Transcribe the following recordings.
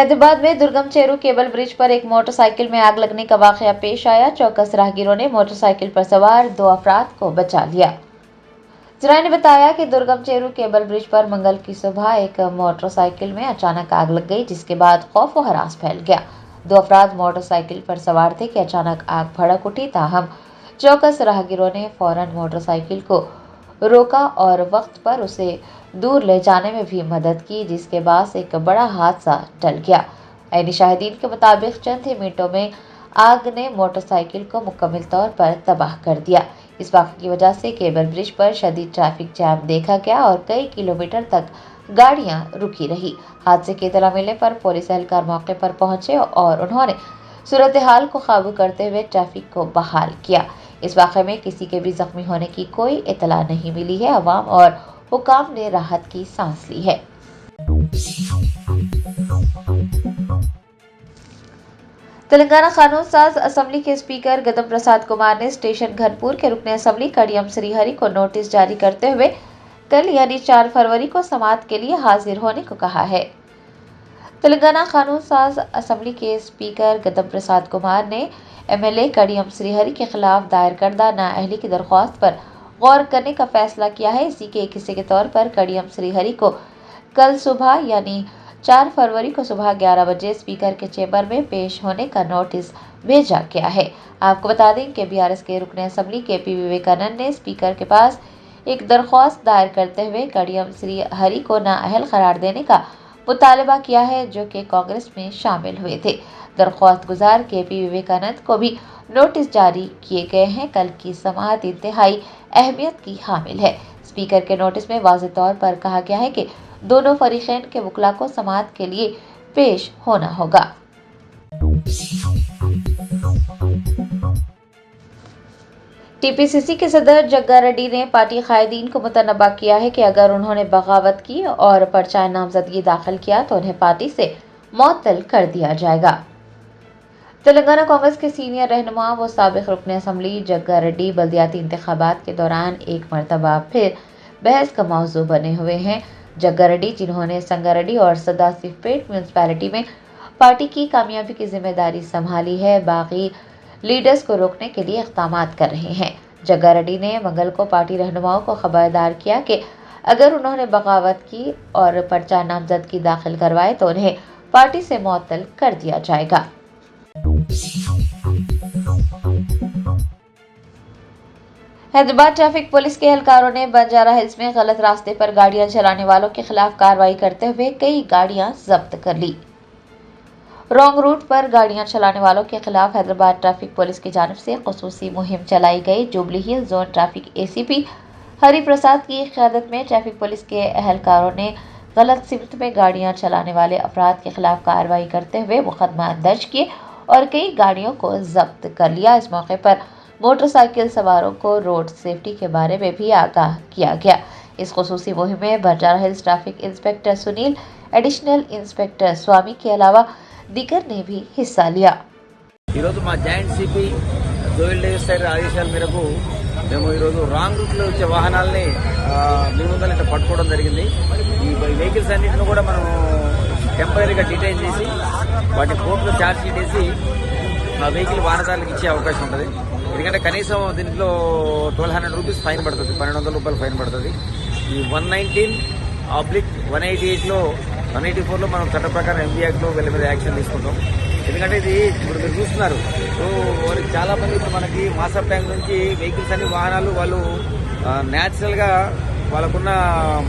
हैदराबाद में दुर्गम चेरू cable bridge पर एक मोटरसाइकिल में आग लगने का वाकया पेश आया। चौकस राहगीरों ने मोटरसाइकिल पर सवार 2 अफराद को बचा लिया। जराये ने बताया कि दुर्गम चेरू केबल ब्रिज पर मंगल की सुबह एक मोटरसाइकिल में अचानक आग लग गई, जिसके बाद खौफ व हरास फैल गया। 2 अफराद मोटरसाइकिल पर सवार थे कि अचानक आग भड़क उठी। ताहम चौकस राहगीरों ने फौरन मोटरसाइकिल को रोका और वक्त पर उसे दूर ले जाने में भी मदद की, जिसके बाद एक बड़ा हादसा टल गया। ऐनी शाहिदीन के मुताबिक चंद ही मिनटों में आग ने मोटरसाइकिल को मुकम्मल तौर पर तबाह कर दिया। इस वाक़े की वजह से केबल ब्रिज पर शदीद ट्रैफिक जैम देखा गया और कई किलोमीटर तक गाड़ियां रुकी रही। हादसे की इत्तला मिलने पर पुलिस एहलकार मौके पर पहुंचे और उन्होंने सूरत हाल को काबू करते हुए ट्रैफिक को बहाल किया। इस वाक़े में किसी के भी जख्मी होने की कोई इत्तला नहीं मिली है। अवाम और हुकाम ने राहत की सांस ली है। तेलंगाना कानून साज असम्बली के स्पीकर गदम प्रसाद कुमार ने स्टेशन घनपुर के रुकने असम्बली कड़ियम श्रीहरि को नोटिस जारी करते हुए कल यानी 4 फरवरी को समाअत के लिए हाजिर होने को कहा है। तेलंगाना कानून साज असम्बली के स्पीकर गदम प्रसाद कुमार ने MLA कड़ियम श्रीहरि के खिलाफ दायर करदा नाअहली की दरख्वास्त पर गौर करने का फैसला किया है। इसी के एक हिस्से के तौर पर कड़ियम श्रीहरि को कल सुबह यानी 4 फरवरी को सुबह 11 बजे स्पीकर के चेंबर में पेश होने का नोटिस भेजा गया है। आपको बता दें कि BRS के रुकने असम्बली KP विवेकानंद ने स्पीकर के पास एक दरख्वास्त दायर करते हुए कड़ियम श्रीहरि को नाअहल करार देने का मुतालबा किया है, जो कि कांग्रेस में शामिल हुए थे। दरख्वास्त गुजार KP विवेकानंद को भी नोटिस जारी किए गए हैं। कल की समाअत इंतहाई अहमियत की हामिल है। स्पीकर के नोटिस में वाज़ेह तौर पर कहा गया है कि दोनों फरीकैन के वकला को समाअत के लिए पेश होना होगा। TPCC के सदर जग्गा रेड्डी ने पार्टी कायदीन को मुतनब्बा किया है कि अगर उन्होंने बगावत की और पर्चा नामजदगी दाखिल किया तो उन्हें पार्टी से मुअत्तल कर दिया जाएगा। तेलंगाना कांग्रेस के सीनियर रहनुमा व साबिक रुकने असम्बली जग्गा रेड्डी बल्दियाती इंतखाबात के दौरान एक मरतबा फिर बहस का मौजू बने हुए हैं। जग्गा रेड्डी, जिन्होंने संगारेड्डी और सदाशिवपेट म्यूनसिपैलिटी में पार्टी की कामयाबी की जिम्मेदारी संभाली है, बाकी लीडर्स को रोकने के लिए इक़दामात कर रहे हैं। जग्गा रेड्डी ने मंगल को पार्टी रहनुमाओं को खबरदार किया कि अगर उन्होंने बगावत की और पर्चा नामजदगी दाखिल करवाए तो उन्हें पार्टी से मुअत्तल कर दिया जाएगा। हैदराबाद ट्रैफिक पुलिस के एहलकारों ने बंजारा हिल्स में गलत रास्ते पर गाड़ियां चलाने वालों के खिलाफ कार्रवाई करते हुए कई गाड़ियां जब्त कर ली। रॉन्ग रूट पर गाड़ियां चलाने वालों के खिलाफ हैदराबाद ट्रैफिक पुलिस की जानिब से खुसूसी मुहिम चलाई गई। जुबली हिल zone traffic ACP Hari Prasad की क़यादत में ट्रैफिक पुलिस के एहलकारों ने गलत सिमत में गाड़ियां चलाने वाले अफराद के खिलाफ कार्रवाई करते हुए मुकदमा दर्ज किए और कई गाड़ियों को जब्त कर लिया। इस मौके पर मोटरसाइकिल सवारों को रोड सेफ्टी के बारे में भी आगाह किया गया। इस खुसूसी मुहिम में Banjara Hills traffic inspector Sunil, additional inspector Swami के अलावा दीगर ने भी हिस्सा लिया। Joint CP Joel Davis sir ఆదేశాల మేరకు మేము ఈరోజు రాంగ్ రూట్లో వచ్చే వాహనాలని మీ ముందర ఇట్లా పట్టుకోవడం జరిగింది। ఈ వెహికల్స్ అన్నింటిని కూడా మనం టెంపరీగా డిటైన్ చేసి వాటి కోర్టులో ఛార్జ్ షీట్ వేసి ఆ వెహికల్ వాహనదారులకు ఇచ్చే అవకాశం ఉంటుంది। ఎందుకంటే కనీసం దీంట్లో 1200 రూపీస్ ఫైన్ పడుతుంది, 1200 రూపాయలు ఫైన్ పడుతుంది। ఈ 119/188లో 184లో మనం చట్ట ప్రకారం MB యాక్ట్లో వీళ్ళ మీద యాక్షన్ తీసుకుంటాం। ఎందుకంటే ఇది ఇప్పుడు మీరు చూస్తున్నారు, సో వారికి చాలా మంది ఇప్పుడు మనకి మాసప్ ట్యాంక్ నుంచి వెహికల్స్ అన్ని వాహనాలు వాళ్ళు న్యాచురల్గా వాళ్ళకున్న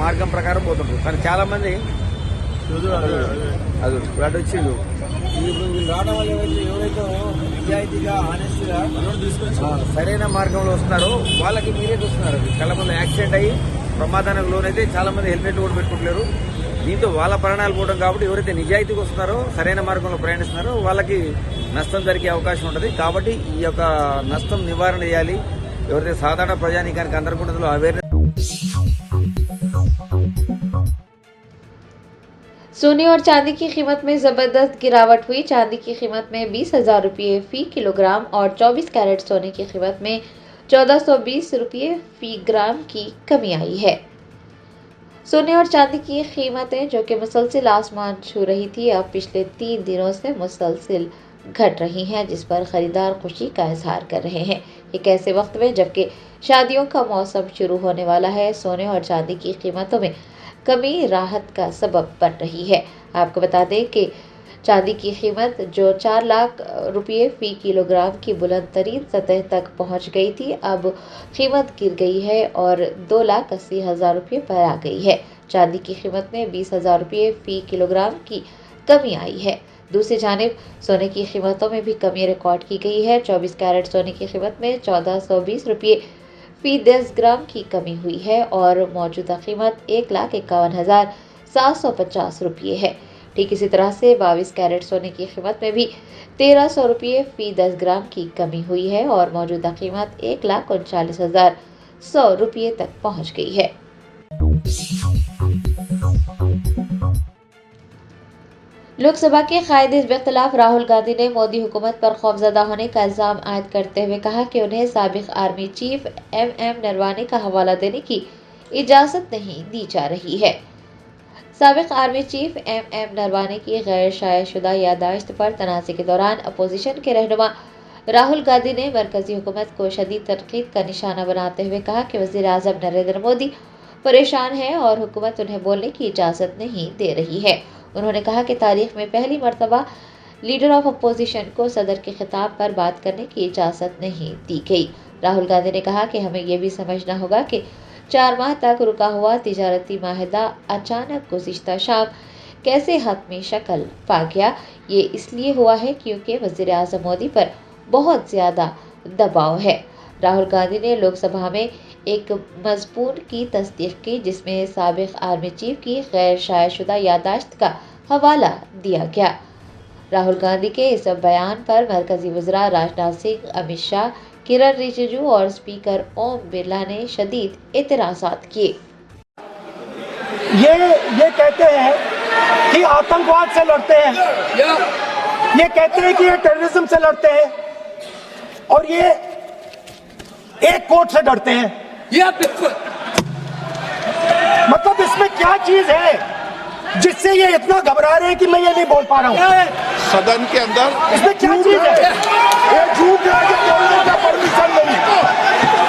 మార్గం ప్రకారం పోతుంటారు, కానీ చాలా మంది అది ఇప్పుడు వచ్చిండు రావడం వల్ల ఎవరైతే నిజాయితీగా ఆనెస్ట్గా సరైన మార్గంలో వస్తున్నారో వాళ్ళకి మీరే చూస్తున్నారు కళ్ళ ముందు యాక్సిడెంట్ అయ్యి ప్రమాదానికి లోనైతే చాలా మంది హెల్మెట్ కూడా పెట్టుకుంటలేరు। దీంతో వాళ్ళ ప్రాణాలు పోవడం కాబట్టి ఎవరైతే నిజాయితీగా వస్తున్నారో సరైన మార్గంలో ప్రయాణిస్తున్నారో వాళ్ళకి నష్టం జరిగే అవకాశం ఉంటుంది। కాబట్టి ఈ యొక్క నష్టం నివారణ చేయాలి। ఎవరైతే సాధారణ ప్రజానీకానికి అందరికీ కూడా అవేర్నెస్। सोने और चांदी की कीमत में जबरदस्त गिरावट हुई। चांदी की कीमत में 20,000 रुपये फी किलोग्राम और 24 कैरेट सोने की कीमत में 1420 रुपये फी ग्राम की कमी आई है। सोने और चांदी की कीमतें जो कि मुसलसिल आसमान छू रही थी, अब पिछले 3 दिनों से मुसलसिल घट रही हैं, जिस पर खरीदार खुशी का इजहार कर रहे हैं। एक ऐसे वक्त में जबकि शादियों का मौसम शुरू होने वाला है, सोने और चांदी की कीमतों में कमी राहत का सबब बन रही है। आपको बता दें कि चांदी की कीमत जो 4 लाख रुपये फी किलोग्राम की बुलंद तरीन सतह तक पहुंच गई थी, अब कीमत गिर गई है और 2,80,000 रुपये पर आ गई है। चांदी की कीमत में 20,000 रुपये फी किलोग्राम की कमी आई है। दूसरी जानिब सोने की कीमतों में भी कमी रिकॉर्ड की गई है। 24 कैरेट सोने की कीमत में 1420 रुपये फी 10 ग्राम की कमी हुई है और मौजूदा कीमत 1,51,750 रुपये है। ठीक इसी तरह से 22 कैरेट सोने की कीमत में भी 1,300 रुपये फी 10 ग्राम की कमी हुई है और मौजूदा कीमत 1,39,100 रुपये तक पहुंच गई है। लोकसभा के कायदे इख्तिलाफ राहुल गांधी ने मोदी हुकूमत पर खौफजदा होने का इल्जाम आयद करते हुए कहा कि उन्हें साबिक आर्मी चीफ MM नरवाने का हवाला देने की इजाजत नहीं दी जा रही है। साबिक आर्मी चीफ MM नरवाने की गैर शायाशुदा याददाश्त पर तनाज़े के दौरान अपोजिशन के रहनुमा राहुल गांधी ने मरकजी हुकूमत को शदीद तनकीद का निशाना बनाते हुए कहा कि वज़ीर आज़म नरेंद्र मोदी परेशान है और हुकूमत उन्हें बोलने की इजाज़त नहीं दे रही है। उन्होंने कहा कि तारीख में पहली मर्तबा लीडर ऑफ अपोजिशन को सदर के खिताब पर बात करने की इजाज़त नहीं दी गई। राहुल गांधी ने कहा कि हमें यह भी समझना होगा कि 4 माह तक रुका हुआ तिजारती माहिदा अचानक गुज़िश्ता शाम कैसे हतमी शक्ल पा गया। ये इसलिए हुआ है क्योंकि वज़ीर आज़म मोदी पर बहुत ज़्यादा दबाव है। राहुल गांधी ने लोकसभा में एक मज़मून की तस्दीक की जिसमें साबिक आर्मी चीफ की गैर शायाशुदा याददाश्त का हवाला दिया गया। राहुल गांधी के इस बयान पर मरकजी वज़रा राजनाथ सिंह, अमित शाह, किरण रिजिजू और स्पीकर ओम बिरला ने शदीद एतराज़ात किए। ये कहते हैं कि आतंकवाद से लड़ते हैं, ये कहते हैं कि ये टेररिज्म से लड़ते हैं और ये एक कोर्ट से डरते हैं। बिल्कुल, मतलब इसमें क्या चीज है जिससे ये इतना घबरा रहे हैं कि मैं ये नहीं बोल पा रहा हूँ। सदन के अंदर इसमें क्या चीज है? ये झूठ है, ये बोलने का परमिशन नहीं,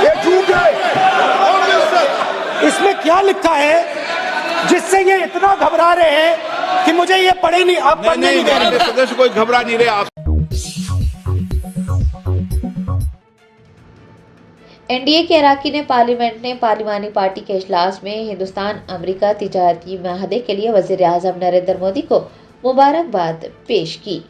ये झूठ है। इसमें क्या लिखा है जिससे ये इतना घबरा रहे हैं कि मुझे ये पढ़े नहीं, आप पढ़ने नहीं दे रहे। सदस्य कोई घबरा नहीं रहे। आप NDA के अरकान पार्लियामेंट ने पार्लिमानी पार्टी के इजलास में हिंदुस्तान अमेरिका तिजारती माहदे के लिए वज़ीर आज़म नरेंद्र मोदी को मुबारकबाद पेश की।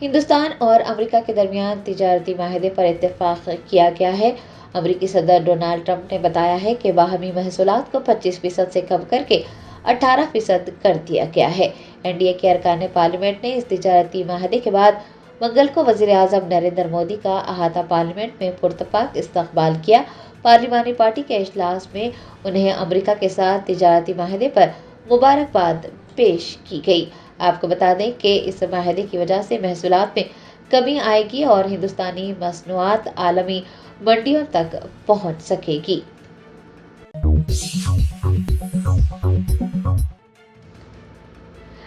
हिंदुस्तान और अमेरिका के दरमियान तिजारती माहदे पर इत्तेफाक किया गया है। अमेरिकी सदर डोनाल्ड ट्रंप ने बताया है कि बाहमी महसूलात को 25% से कम करके 18% कर दिया गया है। NDA के अरकान पार्लियामेंट ने इस तिजारती माहदे के बाद मंगल को वज़ीर आज़म नरेंद्र मोदी का अहाता पार्लियामेंट में पुरतपाक इस्तकबाल किया। पार्लिमानी पार्टी के इजलास में उन्हें अमेरिका के साथ तिजारती माहदे पर मुबारकबाद पेश की गई। आपको बता दें कि इस माहदे की वजह से महसूलात में कमी आएगी और हिंदुस्तानी मसनूआत आलमी मंडियों तक पहुंच सकेगी।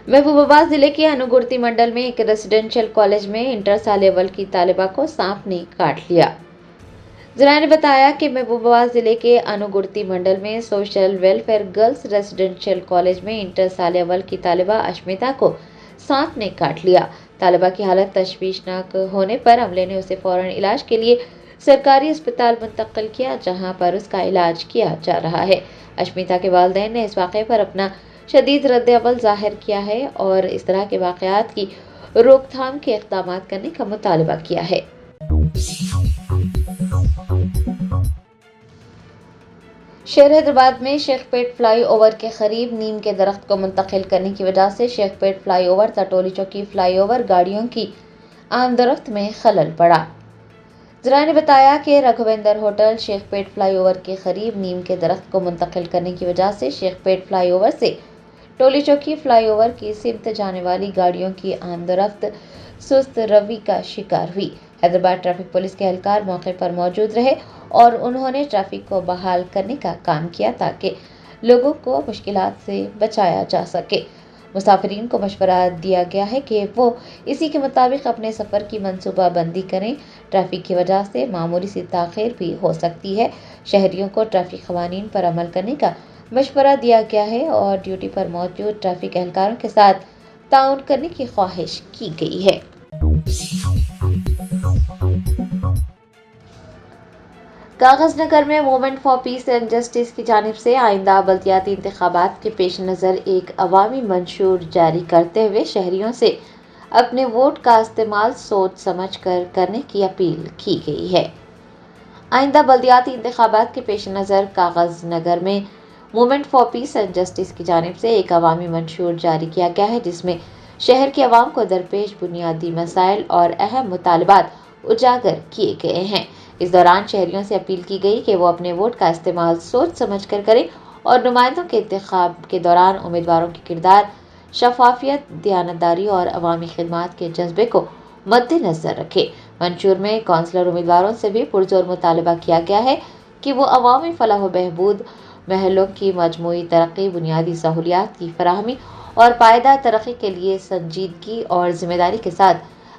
महबूबाबाद जिले के अनुगुर्ती मंडल में एक रेजिडेंशियल कॉलेज में इंटर साल लेवल की तालिबा को सांप ने काट लिया। जराये ने बताया कि महबूबाबाद जिले के अनुगुर्ती मंडल में social welfare girls residential college में इंटर साल लेवल की तालिबा अश्मिता को सांप ने काट लिया। तालिबा की हालत तशवीशनाक होने पर अमले ने उसे फौरन इलाज के लिए सरकारी अस्पताल मुंतकिल किया, जहां पर उसका इलाज किया जा रहा है। अश्मिता के वालिदैन ने इस वाक़े पर अपना शदीद रद्द-ए-अमल ज़ाहिर किया है और इस तरह के वाक़यात की रोकथाम के इक़दाम करने का मुतालबा किया है। शहर हैदराबाद में शेखपेट फ्लाई ओवर के करीब नीम के दरख्त को मुंतकिल करने की वजह से शेखपेट फ्लाई ओवर तटोली चौकी फ्लाई ओवर गाड़ियों की आमदरफ्त में खलल पड़ा। जराये ने बताया कि Raghuvendra hotel Shaikpet fly over के करीब नीम के दरख्त को मुंतकिल करने की वजह से शेखपेट फ्लाई ओवर से टोली चौकी फ्लाई ओवर की सिमत जाने वाली गाड़ियों की आमदरफ्त सुस्त रवि का शिकार हुई। हैदराबाद ट्रैफिक पुलिस के एहलकार मौके पर मौजूद रहे और उन्होंने ट्रैफिक को बहाल करने का काम किया ताकि लोगों को मुश्किलात से बचाया जा सके। मुसाफिरीन को मशवरा दिया गया है कि वो इसी के मुताबिक अपने सफ़र की मनसूबा बंदी करें। ट्रैफिक की वजह से मामूली सी ताख़ीर भी हो सकती है। शहरियों को ट्रैफिक क़वानीन पर अमल करने का मशवरा दिया गया है और ड्यूटी पर मौजूद ट्रैफिक एहलकारों के साथ ताउन करने की ख्वाहिश की गई है। कागज नगर में movement for piece and justice की जानिब से आइंदा बल्दियाती इंतखाबात के पेश नज़र एक अवामी मंशूर जारी करते हुए शहरियों से अपने वोट का इस्तेमाल सोच समझ कर करने की अपील की गई है। आइंदा बल्दियाती इंतखाबात के पेश नज़र कागज नगर में movement for piece and justice की जानिब से एक अवामी मंशूर जारी किया गया है, जिसमें शहर के अवाम को दरपेश बुनियादी मसाइल और अहम मुतालबात उजागर किए गए हैं। इस दौरान शहरियों से अपील की गई कि वो अपने वोट का इस्तेमाल सोच समझ कर करें और नुमाइंदों के इंतखाब के दौरान उम्मीदवारों के किरदार, शफाफियत, दयानतदारी और अवामी खिदमात के जज्बे को मद्देनजर रखें। मंशूर में कौंसलर उम्मीदवारों से भी पुरजोर मुतालबा किया गया है कि वो अवामी फलाह व बहबूद, महलों की मजमूई तरक्की, बुनियादी सहूलियात की फराहमी और पायदार तरक्की के लिए संजीदगी और जिम्मेदारी के साथ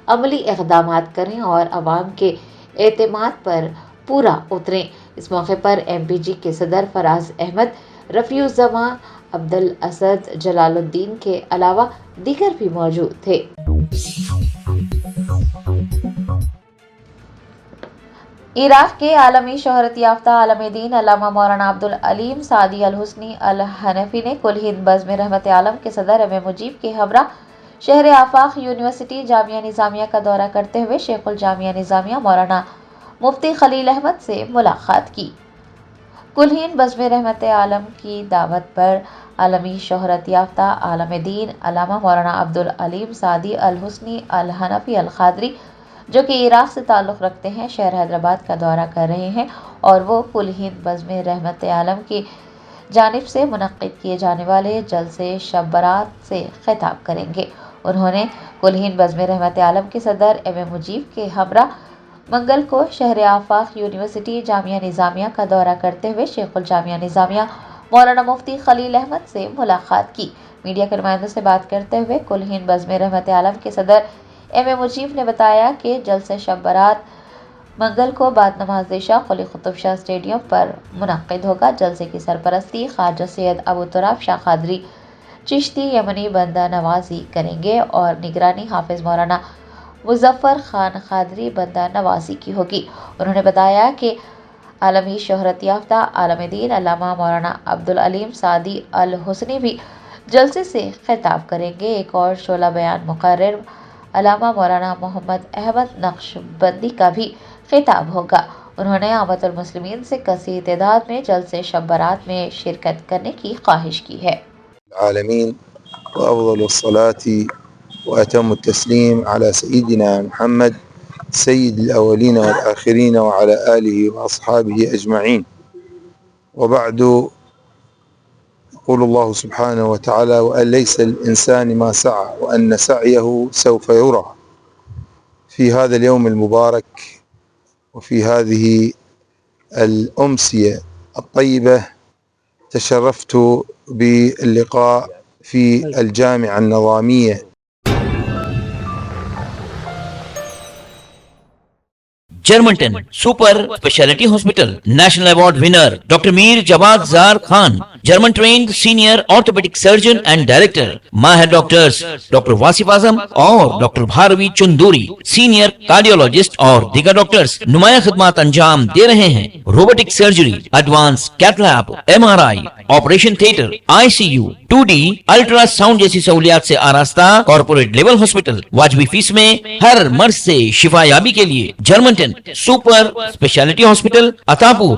अमली इक़दामात करें और अवाम के एतमाद पर पूरा उतरें। इस मौके पर MPG के सदर फराज अहमद, रफ़ीउज़्ज़मा, अब्दुल असद, जलालुद्दीन के अलावा दीगर भी मौजूद थे। इराक़ के आलमी शोहरत याफ्ता आलम दीन अल्लामा मौलाना अब्दुल अलीम सादी अल हुस्नी अल हनफी ने कुल हिंद बज़्म रहमत आलम के सदर MM मुजीब के हमरा शहर आफाक यूनिवर्सिटी जामिया निज़ामिया का दौरा करते हुए शेखुल जामिया निज़ामिया मौलाना मुफ्ती खलील अहमद से मुलाकात की। कुल हिंद बज़्म रहमत आलम की दावत पर आलमी शोहरत याफ्ता आलम दीन अल्लामा मौलाना अब्दुल अलीम सादी अल हुस्नी अल हनफी अल क़ादरी, जो कि इराक़ से ताल्लुक़ रखते हैं, शहर हैदराबाद का दौरा कर रहे हैं और वो कुल हिंद बज़्म रहमत आलम की जानिब से मुनक़्क़िद किए जाने वाले जलसे शब बरात से खिताब करेंगे। उन्होंने कुल हिंद बज़्म रहमत आलम के सदर MM मुजीब के हमरा मंगल को शहर आफाक यूनिवर्सिटी जामिया निज़ामिया का दौरा करते हुए शेखुल जामिया निज़ामिया मौलाना मुफ्ती खलील अहमद से मुलाकात की। मीडिया के नुमाइंदों से बात करते हुए कुल हिंद बज़्म रहमत आलम के सदर MM मुजीब ने बताया कि जलसे शब बरात मंगल को बाद नमाज इशा कुली कुतुब शाह स्टेडियम पर मुनक़्क़िद होगा। जलसे की सरपरस्ती ख्वाजा सैयद अबू तुराब शाह क़ादरी चिश्ती यमनी बंदा नवाजी करेंगे और निगरानी हाफिज मौलाना मुज़फ़्फ़र खान क़ादरी बंदा नवाजी की होगी। उन्होंने बताया कि आलमी शोहरत याफ्ता आलम दीन अल्लामा मौलाना अब्दुल अलीम सादी अल हुस्नी भी जलसे से खिताब करेंगे। एक और शोला बयान मुकर्रर अल्लामा मौलाना मोहम्मद अहमद नक्शबंदी का भी खिताब होगा। उन्होंने आमतुल मुस्लिमीन से कसीर तादाद में जलसे शब बरात में शिरकत करने की ख्वाहिश की है। العالمين وأفضل الصلاة وأتم التسليم على سيدنا محمد سيد الأولين والآخرين وعلى آله وأصحابه أجمعين. وبعد، يقول الله سبحانه وتعالى: وأن ليس الإنسان ما سعى وأن سعيه سوف يرى. في هذا اليوم المبارك وفي هذه الأمسية الطيبة تشرفت باللقاء في الجامعة النظامية. जर्मनटन super speciality hospital national award winner doctor Mir Jawad Jar Khan, German trained senior orthopaedic surgeon and director, माहिर डॉक्टर्स डॉक्टर वासिफ आजम और doctor Bharavi Chanduri, senior cardiologist और दीगर डॉक्टर्स नुमाया खिदमत अंजाम दे रहे हैं। Robotic surgery, advance cath lab, MRI, operation theatre, ICU, 2D ultrasound जैसी सहूलियात से आरास्ता कॉर्पोरेट लेवल हॉस्पिटल। वाजबी फीस में हर मर्ज से शिफायाबी के लिए Germanton super speciality hospital, Attapur,